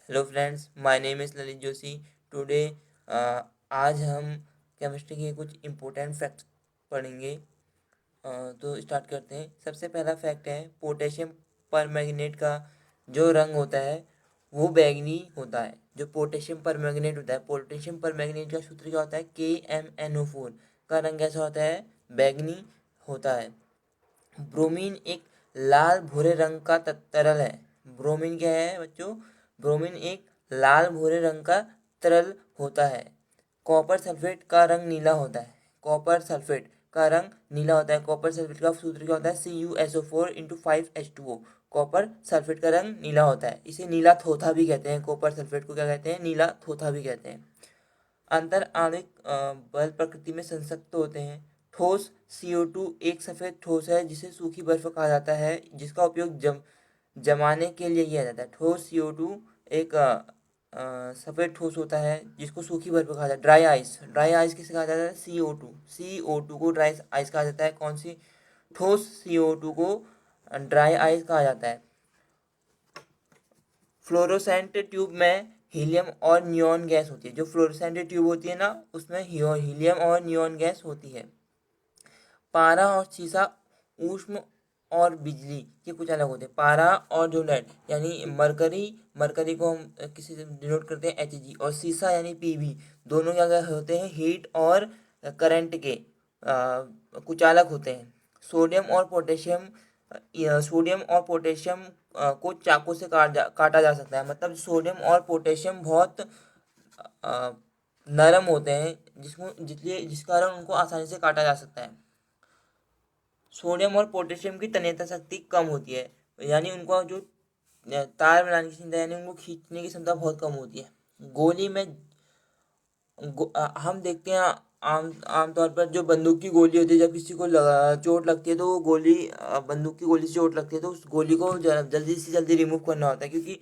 Hello friends, my name is Lalit Joshi. Today आज हम chemistry के कुछ इम्पोर्टेंट फैक्ट्स पढ़ेंगे। तो स्टार्ट करते हैं। सबसे पहला फैक्ट है, पोटेशियम परमैंगनेट का जो रंग होता है वो बैंगनी होता है। जो पोटेशियम परमैंगनेट होता है, पोटेशियम परमैंगनेट का सूत्र क्या होता है, KMnO4 का रंग कैसा होता है, बैंगनी होता है। ब्रोमीन एक लाल भूरे रंग का तरल है। ब्रोमीन क्या है बच्चों, ब्रोमीन एक लाल भूरे रंग का तरल होता है। कॉपर सल्फेट का रंग नीला होता है। कॉपर सल्फेट का रंग नीला होता है। कॉपर सल्फेट का सूत्र क्या होता है, CuSO4 × 5H2O। कॉपर सल्फेट का रंग नीला होता है। इसे नीला थोथा भी कहते हैं। कॉपर सल्फेट को क्या कहते हैं, नीला थोथा भी कहते हैं। अंतर आणविक बल प्रकृति में संसक्त होते हैं। ठोस CO2 एक सफ़ेद ठोस है जिसे सूखी बर्फ कहा जाता है, जिसका उपयोग जमाने के लिए किया जाता है। ठोस CO2 एक सफ़ेद ठोस होता है जिसको सूखी बर्फ कहा जाता है। ड्राई आइस, ड्राई आइस किसे कहा जाता है, CO2 को ड्राई आइस कहा जाता है। कौन सी, ठोस CO2 को ड्राई आइस कहा जाता है। फ्लोरोसेंट ट्यूब में हीलियम और नियॉन गैस होती है। जो फ्लोरोसेंट ट्यूब होती है ना, उसमें हीलियम और नियॉन गैस होती है। पारा और शीशा ऊष्म और बिजली के कुछ अलग होते हैं। पारा और जो लेड यानी मरकरी, मरकरी को हम किसी से डिनोट करते हैं Hg, और शीशा यानी Pb, दोनों क्या होते हैं, हीट और करंट के कुचालक होते हैं। सोडियम और पोटेशियम, सोडियम और पोटेशियम को चाकू से काटा जा सकता है। मतलब सोडियम और पोटेशियम बहुत अ, नरम होते हैं, जिस कारण उनको आसानी से काटा जा सकता है। सोडियम और पोटेशियम की तन्यता शक्ति कम होती है, यानी उनको जो तार बनाने की क्षमता, यानी उनको खींचने की क्षमता बहुत कम होती है। गोली में हम देखते हैं आमतौर पर जो बंदूक की गोली होती है, जब किसी को चोट लगती है तो वो गोली, बंदूक की गोली से चोट लगती है तो उस गोली को जल्दी से जल्दी रिमूव करना होता है, क्योंकि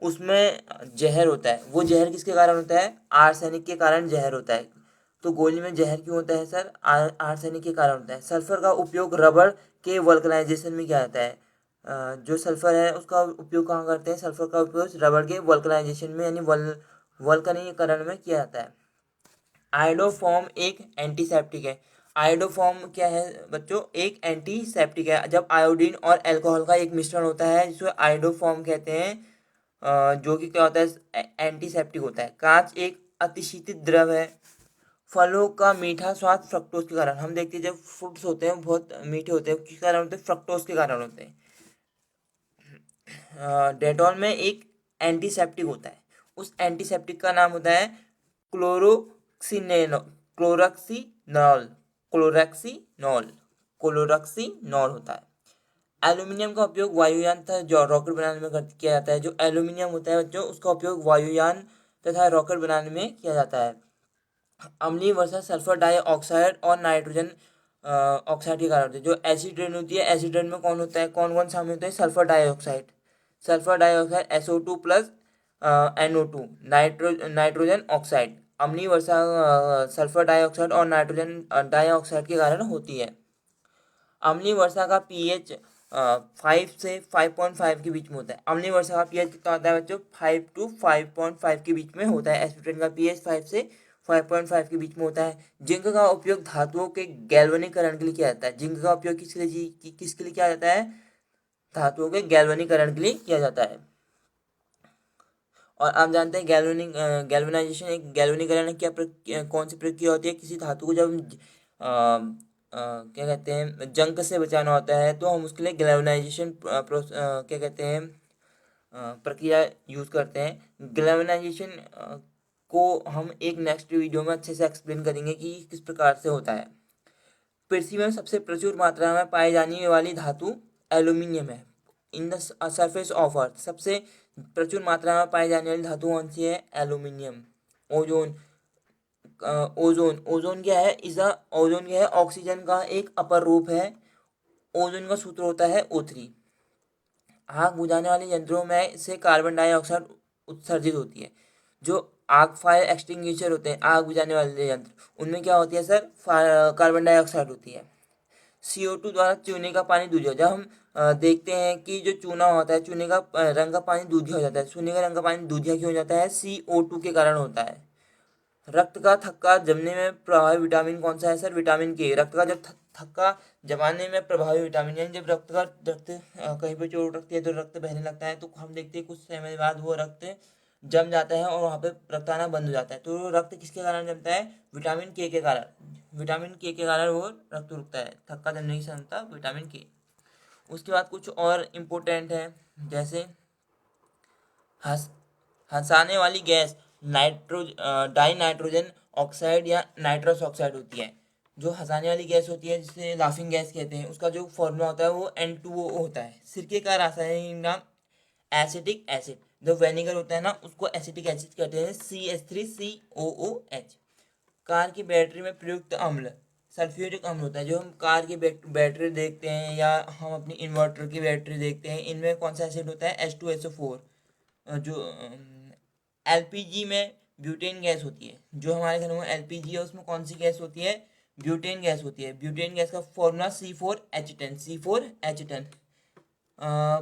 उसमें जहर होता है। वो जहर किसके कारण होता है, आर्सेनिक के कारण जहर होता है। तो गोली में जहर क्यों होता है सर, आर्सेनिक के कारण होता है। सल्फर का उपयोग रबड़ के वल्कनाइजेशन में किया जाता है। जो सल्फर है उसका उपयोग कहाँ करते हैं, सल्फर का उपयोग रबड़ के वल्कनाइजेशन में यानी वल्कनीकरण में किया जाता है। आयोडोफॉर्म एक एंटीसेप्टिक है। आयोडोफॉर्म क्या है बच्चों, एक एंटीसेप्टिक है। जब आयोडीन और अल्कोहल का एक मिश्रण होता है जिसे आयोडोफॉर्म कहते हैं, जो कि क्या होता है, एंटीसेप्टिक होता है। कांच एक अतिशीतित द्रव है। फलों का मीठा स्वाद फ्रक्टोज के कारण, हम देखते हैं जब फ्रूट्स होते हैं बहुत मीठे होते हैं, किस कारण होते हैं, फ्रक्टोज के कारण होते हैं। डेटॉल में एक एंटीसेप्टिक होता है। उस एंटीसेप्टिक का नाम होता है क्लोरोक्सीनेनो क्लोरक्सीनॉल क्लोरक्सीनॉल क्लोरक्सीनॉल होता है। एल्यूमिनियम का उपयोग वायुयान तथा जो रॉकेट बनाने में किया जाता है। जो एल्यूमिनियम होता है बच्चों, उसका उपयोग वायुयान तथा रॉकेट बनाने में किया जाता है। अम्लीय वर्षा सल्फर डाइऑक्साइड और नाइट्रोजन ऑक्साइड के कारण होती है। जो एसिड रेन होती है, एसिड रेन में कौन होता है, कौन कौन शामिल होता है, sulphur dioxide SO2 plus NO2, nitrogen oxide. अम्लीय वर्षा सल्फर डाइऑक्साइड और नाइट्रोजन डाइऑक्साइड के कारण होती है। अम्लीय वर्षा का pH 5 से 5.5 के बीच में होता है। अम्लीय वर्षा का pH कितना होता है बच्चों, 5 to 5.5 के बीच में होता है। एसिड का pH 5 से 5.5 के बीच में होता है। जिंक का उपयोग धातुओं के गैल्वनीकरण के लिए किया जाता है। जिंक का उपयोग किसके लिए किया जाता है, धातुओं के गैल्वनीकरण के लिए किया जाता है। और आप जानते हैं गैल्वेनाइजेशन, एक गैल्वेनीकरण कौन सी प्रक्रिया होती है, किसी धातु को जब क्या कहते हैं, जंग से बचाना होता है तो हम उसके लिए गैल्वेनाइजेशन क्या कहते हैं, प्रक्रिया यूज़ करते हैं। गैल्वेनाइजेशन को हम एक नेक्स्ट वीडियो में अच्छे से एक्सप्लेन करेंगे कि किस प्रकार से होता है। पृथ्वी में सबसे प्रचुर मात्रा में पाई जाने वाली धातु एल्यूमिनियम है। In the surface of earth सबसे प्रचुर मात्रा में पाई जाने वाली धातु कौन सी है, एल्यूमिनियम। ओजोन, ओजोन क्या है, ओजोन क्या है, ऑक्सीजन का एक अपर रूप है। ओजोन का सूत्र होता है O3। आग बुझाने वाले यंत्रों में से कार्बन डाइऑक्साइड उत्सर्जित होती है। जो आग फायर एक्सटिंग्विशर होते हैं, आग बुझाने वाले यंत्र, उनमें क्या होती है सर, कार्बन डाइऑक्साइड होती है। CO2 द्वारा चूने का पानी दूषित, जब हम देखते हैं कि जो चूना होता है, चूने का रंग का पानी दूधिया हो जाता है। चूने का रंग का पानी दूधिया क्यों हो जाता है? CO2 के कारण होता है। रक्त का थक्का जमने में प्रभावी विटामिन कौन सा है सर? विटामिन के। रक्त का जब थक्का जमाने में प्रभावी विटामिन, यानी जब रक्त कहीं पे चोट लगती है तो रक्त बहने लगता है, तो हम देखते हैं कुछ समय बाद वो रक्त जम जाता है और वहाँ पे रक्त आना बंद हो जाता है। तो रक्त किसके कारण जमता है? विटामिन के कारण। विटामिन के कारण वो रक्त रुकता है, थक्का जमने की क्षमता विटामिन के। उसके बाद कुछ और इम्पोर्टेंट है, जैसे हंस हंसाने वाली गैस डाई नाइट्रोजन ऑक्साइड या नाइट्रस ऑक्साइड होती है। जो हंसाने वाली गैस होती है, जिसे लाफिंग गैस कहते हैं, उसका जो फॉर्मूला होता है वो N2O होता है। सिरके का रासायनिक नाम एसिटिक एसिड। जो वेनिगर होता है ना, उसको एसिटिक एसिड कहते हैं, CH3COOH। कार की बैटरी में प्रयुक्त अम्ल सल्फ्यूरिक अम्ल होता है। जो हम कार की बैटरी देखते हैं या हम अपनी इन्वर्टर की बैटरी देखते हैं, इनमें कौन सा एसिड होता है? H2SO4। जो एलपीजी में ब्यूटेन गैस होती है। जो हमारे घर में एलपीजी है उसमें कौन सी गैस होती है? ब्यूटेन गैस होती है। ब्यूटेन गैस का फॉर्मूला C4H10।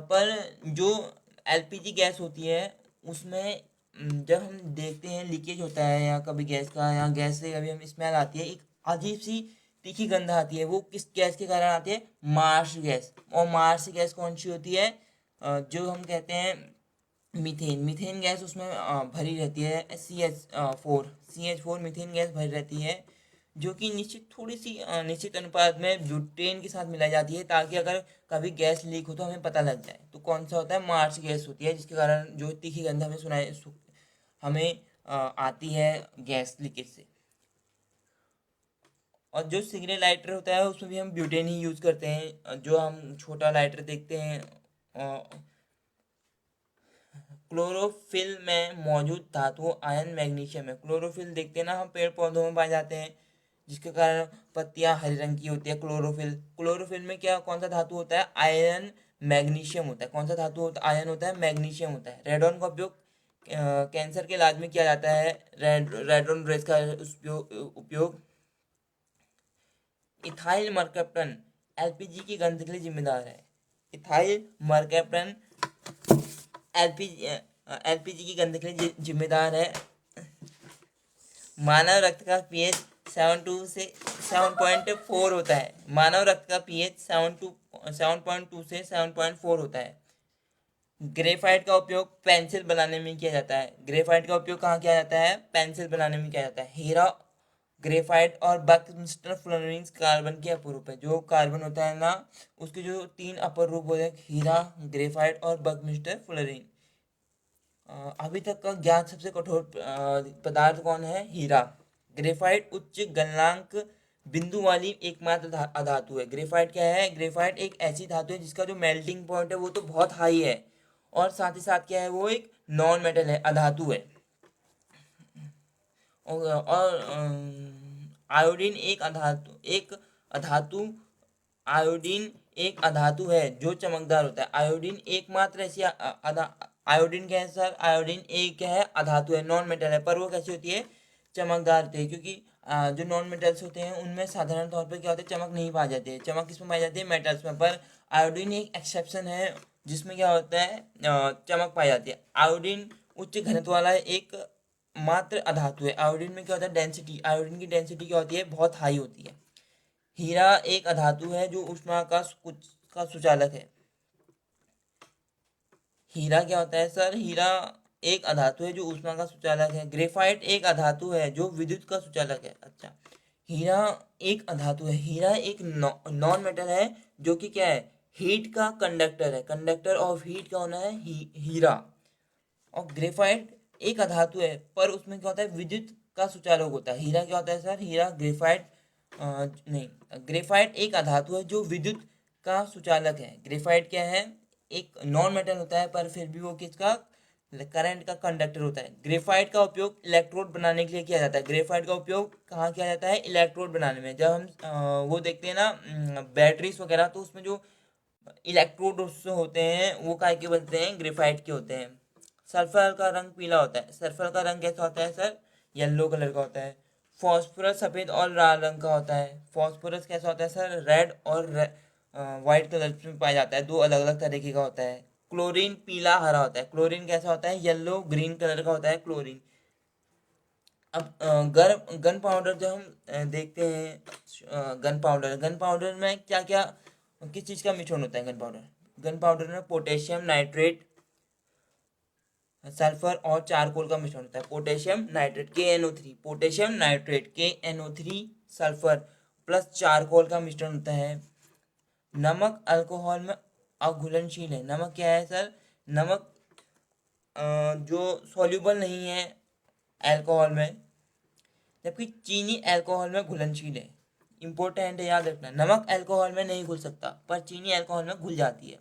पर जो एलपीजी गैस होती है उसमें जब हम देखते हैं लीकेज होता है या कभी गैस का, या गैस से कभी हम स्मेल आती है, एक अजीब सी तीखी गंध आती है, वो किस गैस के कारण आती है? Marsh gas. और मार्श गैस कौन सी होती है? जो हम कहते हैं मीथेन। मीथेन गैस उसमें भरी रहती है, C H four methane gas भरी रहती है, जो कि निश्चित अनुपात में ब्यूटेन के साथ मिलाई जाती है, ताकि अगर कभी गैस लीक हो तो हमें पता लग जाए। तो कौन सा होता है? मार्च गैस होती है, जिसके कारण जो तीखी गंध हमें आती है गैस लीकेज से। और जो सिगरेट लाइटर होता है उसमें भी हम ब्यूटेन ही यूज़ करते हैं। जो हम छोटा लाइटर देखते हैं, क्लोरोफिल में मौजूद धातु आयरन मैग्नीशियम है। क्लोरोफिल देखते हैं ना हम, पेड़ पौधों में पाए जाते हैं, जिसके कारण पत्तियां हरे रंग की होती है। क्लोरोफिल में क्या कौन सा धातु होता है? आयरन मैग्नीशियम होता है। कौन सा धातु होता है? आयरन होता है, मैग्नीशियम होता है। रेडॉन का उपयोग कैंसर के इलाज में किया जाता है। रेडॉन रेस का उपयोग इथाइल मरकैप्टन एलपीजी की गंध के लिए जिम्मेदार है। इथाइल मरकैप्टन एलपीजी एलपीजी की गंध के लिए जिम्मेदार है। मानव रक्त का पीएच 7.2 से 7.4 होता है। मानव रक्त का पीएच 7.2 से 7.4 होता है। ग्रेफाइट का उपयोग पेंसिल बनाने में किया जाता है। ग्रेफाइट का उपयोग कहाँ किया जाता है? पेंसिल बनाने में किया जाता है। हीरा, ग्रेफाइट और बकमिस्टर फ्लोरीन कार्बन के अपर है। जो कार्बन होता है ना, उसके जो 3 अपर रूप होते हैं, हीरा, ग्रेफाइट और बकमिस्टर फ्लोरीन। अभी तक का ज्ञात सबसे कठोर पदार्थ कौन है? हीरा। ग्रेफाइट उच्च गलनांक बिंदु वाली एकमात्र अधातु है। ग्रेफाइट क्या है? ग्रेफाइट एक ऐसी धातु है जिसका जो मेल्टिंग पॉइंट है वो तो बहुत हाई है, और साथ ही साथ क्या है? वो एक नॉन मेटल है, अधातु है। और आयोडीन अधातु आयोडीन एक अधातु है जो चमकदार होता है। आयोडीन क्या है सर? आयोडीन एक क्या है? अधातु है, नॉन मेटल है, पर वो कैसी होती है? चमकदार होती है। क्योंकि जो नॉन मेटल्स होते हैं उनमें साधारण तौर पर क्या होता है? चमक नहीं पाई जाती है। चमक किसमें पाई जाती है? मेटल्स में। पर आयोडीन एक एक्सेप्शन है, जिसमें क्या होता है? चमक पाई जाती है। आयोडीन उच्च घनत्व वाला एक मात्र अधातु है। आयोडीन में क्या होता है? डेंसिटी, आयोडीन की डेंसिटी क्या होती है? बहुत हाई होती है। हीरा एक अधातु है जो ऊष्मा का सुचालक है। हीरा क्या होता है सर? हीरा एक अधातु है जो ऊष्मा का सुचालक है। ग्रेफाइट एक अधातु है जो विद्युत का सुचालक है। अच्छा, हीरा एक अधातु है। हीरा एक नॉन मेटल है, जो कि क्या है? हीट का कंडक्टर है। कंडक्टर ऑफ हीट का होना है हीरा। और ग्रेफाइट एक अधातु है, पर उसमें क्या होता है? विद्युत का सुचालक होता है। हीरा क्या होता है सर? हीरा ग्रेफाइट नहीं, ग्रेफाइट एक अधातु है जो विद्युत का सुचालक है। ग्रेफाइट क्या है? एक नॉन मेटल होता है, पर फिर भी वो किसका? करंट का कंडक्टर होता है। ग्रेफाइट का उपयोग इलेक्ट्रोड बनाने के लिए किया जाता है। ग्रेफाइट का उपयोग कहाँ किया जाता है? इलेक्ट्रोड बनाने में। जब हम वो देखते हैं ना बैटरीज वगैरह, तो उसमें जो इलेक्ट्रोड होते हैं वो काय के बनते हैं? ग्रेफाइट के होते हैं। सल्फर का रंग पीला होता है। सल्फर का रंग कैसा होता है सर? येलो कलर का होता है। फॉस्फोरस सफ़ेद और लाल रंग का होता है। फॉस्फोरस कैसा होता है सर? रेड और वाइट कलर में पाया जाता है, दो अलग अलग तरीके का होता है। क्लोरीन पीला हरा होता है, क्लोरीन कैसा होता है, येलो ग्रीन कलर का होता है क्लोरीन। अब गन पाउडर जो हम देखते हैं, गन पाउडर में क्या क्या, किस चीज़ का मिश्रण होता है गन पाउडर में पोटेशियम नाइट्रेट, सल्फर और चारकोल का मिश्रण होता है। Potassium nitrate KNO3, potassium nitrate KNO3 sulphur plus charcoal का मिश्रण होता है। नमक अल्कोहल में अघुलनशील है। नमक क्या है सर, नमक जो सॉल्युबल नहीं है अल्कोहल में, जबकि चीनी अल्कोहल में घुलनशील है। इंपॉर्टेंट है, याद रखना, नमक अल्कोहल में नहीं घुल सकता पर चीनी अल्कोहल में घुल जाती है।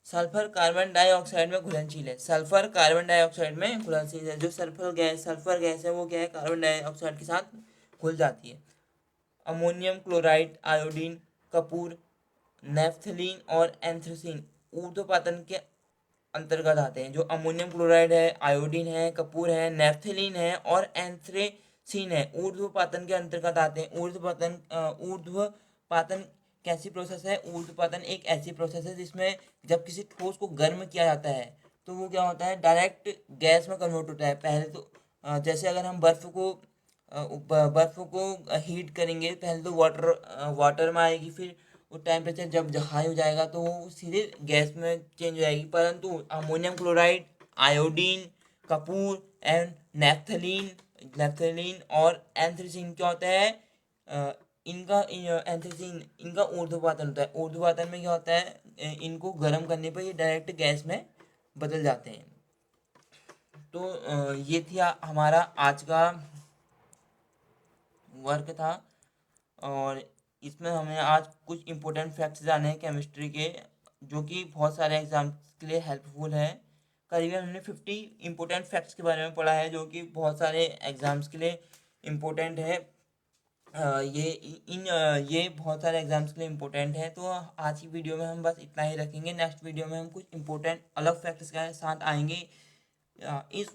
सल्फर कार्बन डाइऑक्साइड में घुलनशील है। सल्फर कार्बन डाइऑक्साइड में घुलनशील है। जो सल्फर गैस है वो क्या है, कार्बन डाइऑक्साइड के साथ घुल जाती है। Ammonium chloride, iodine, Kapoor, naphthalene और एंथ्रेसीन ऊर्ध्वपातन के अंतर्गत आते हैं। जो अमोनियम क्लोराइड है, आयोडीन है, कपूर है, नेफ्थलीन है और एंथ्रेसीन है, ऊर्ध्वपातन के अंतर्गत आते हैं। ऊर्ध्वपातन कैसी प्रोसेस है, ऊर्ध्वपातन एक ऐसी प्रोसेस है जिसमें जब किसी ठोस को गर्म किया जाता है तो वो क्या होता है, डायरेक्ट गैस में कन्वर्ट होता है। पहले तो जैसे अगर हम बर्फ को हीट करेंगे, पहले तो वाटर में आएगी, फिर वो टेम्परेचर जब हाई हो जाएगा तो वो सीधे गैस में चेंज हो जाएगी। परंतु ammonium chloride, iodine, Kapoor and naphthalene और एंथ्रेसीन क्या होता है, एंथ्रेसीन इनका ऊर्ध्वपातन होता है। ऊर्ध्वपातन में क्या होता है, इनको गर्म करने पर ये डायरेक्ट गैस में बदल जाते हैं। तो ये थी हमारा आज का वर्क था, और इसमें हमें आज कुछ इम्पोर्टेंट फैक्ट्स जाने हैं केमिस्ट्री के, जो कि बहुत सारे एग्जाम्स के लिए हेल्पफुल है। करीबन हमने 50 इम्पोर्टेंट फैक्ट्स के बारे में पढ़ा है, जो कि बहुत सारे एग्जाम्स के लिए इम्पोर्टेंट है। ये बहुत सारे एग्जाम्स के लिए इम्पोर्टेंट है। तो आज की वीडियो में हम बस इतना ही रखेंगे। नेक्स्ट वीडियो में हम कुछ इम्पोर्टेंट अलग फैक्ट्स के साथ आएंगे। इस